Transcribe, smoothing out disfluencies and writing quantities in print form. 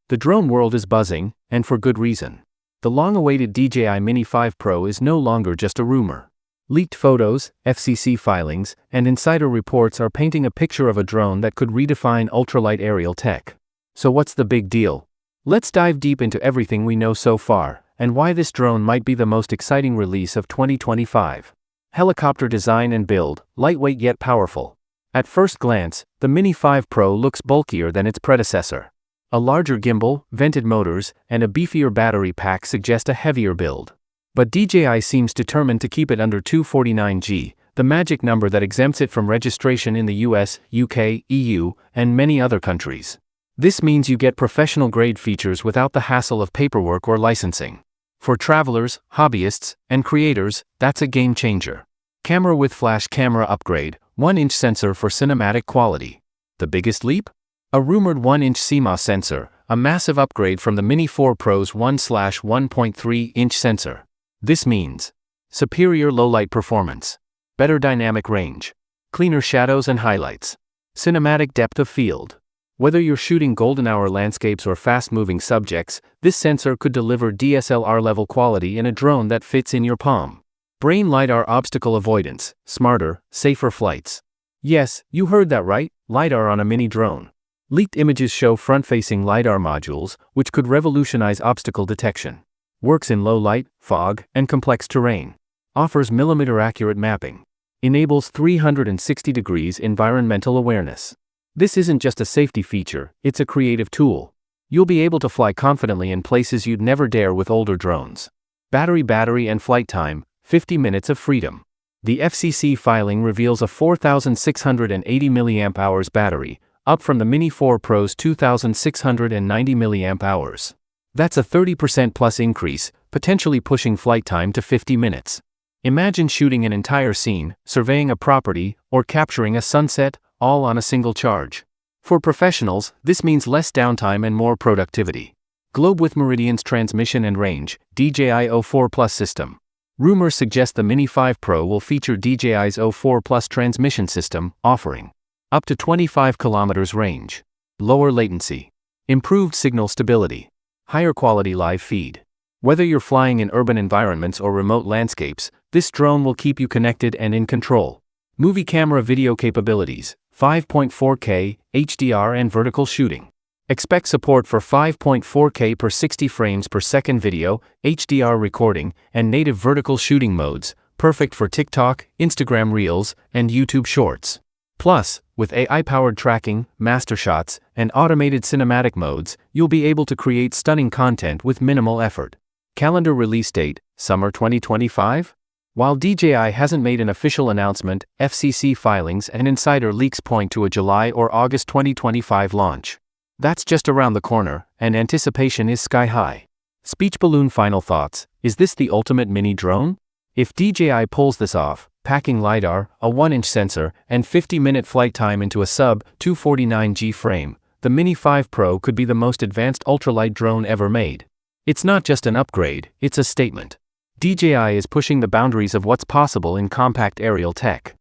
The drone world is buzzing, and for good reason. The long-awaited DJI Mini 5 Pro is no longer just a rumor. Leaked photos, FCC filings, and insider reports are painting a picture of a drone that could redefine ultralight aerial tech. So what's the big deal? Let's dive deep into everything we know so far, and why this drone might be the most exciting release of 2025. Helicopter design and build, lightweight yet powerful. At first glance, the Mini 5 Pro looks bulkier than its predecessor. A larger gimbal, vented motors, and a beefier battery pack suggest a heavier build. But DJI seems determined to keep it under 249g, the magic number that exempts it from registration in the US, UK, EU, and many other countries. This means you get professional-grade features without the hassle of paperwork or licensing. For travelers, hobbyists, and creators, that's a game changer. Camera with flash camera upgrade, 1-inch sensor for cinematic quality. The biggest leap? A rumored 1-inch CMOS sensor, a massive upgrade from the Mini 4 Pro's 1/1.3-inch sensor. This means superior low-light performance, better dynamic range, cleaner shadows and highlights, cinematic depth of field. Whether you're shooting golden hour landscapes or fast-moving subjects, this sensor could deliver DSLR-level quality in a drone that fits in your palm. Brain LiDAR obstacle avoidance, smarter, safer flights. Yes, you heard that right, LiDAR on a mini drone. Leaked images show front-facing LiDAR modules, which could revolutionize obstacle detection. Works in low light, fog, and complex terrain. Offers millimeter-accurate mapping. Enables 360 degrees environmental awareness. This isn't just a safety feature, it's a creative tool. You'll be able to fly confidently in places you'd never dare with older drones. Battery and flight time, 50 minutes of freedom. The FCC filing reveals a 4,680 mAh battery, up from the Mini 4 Pro's 2,690 mAh. That's a 30% plus increase, potentially pushing flight time to 50 minutes. Imagine shooting an entire scene, surveying a property, or capturing a sunset, all on a single charge. For professionals, this means less downtime and more productivity. Globe with Meridian's transmission and range, DJI O4 Plus system. Rumors suggest the Mini 5 Pro will feature DJI's O4 Plus transmission system, offering up to 25 kilometers range, lower latency, improved signal stability, higher quality live feed. Whether you're flying in urban environments or remote landscapes, this drone will keep you connected and in control. Movie camera video capabilities, 5.4K, HDR and vertical shooting. Expect support for 5.4K per 60 frames per second video, HDR recording, and native vertical shooting modes, perfect for TikTok, Instagram Reels, and YouTube Shorts. Plus, with AI-powered tracking, master shots, and automated cinematic modes, you'll be able to create stunning content with minimal effort. Calendar release date, summer 2025? While DJI hasn't made an official announcement, FCC filings and insider leaks point to a July or August 2025 launch. That's just around the corner, and anticipation is sky-high. Speech balloon final thoughts, is this the ultimate mini drone? If DJI pulls this off, packing LiDAR, a 1-inch sensor, and 50-minute flight time into a Sub-249g frame, the Mini 5 Pro could be the most advanced ultralight drone ever made. It's not just an upgrade, it's a statement. DJI is pushing the boundaries of what's possible in compact aerial tech.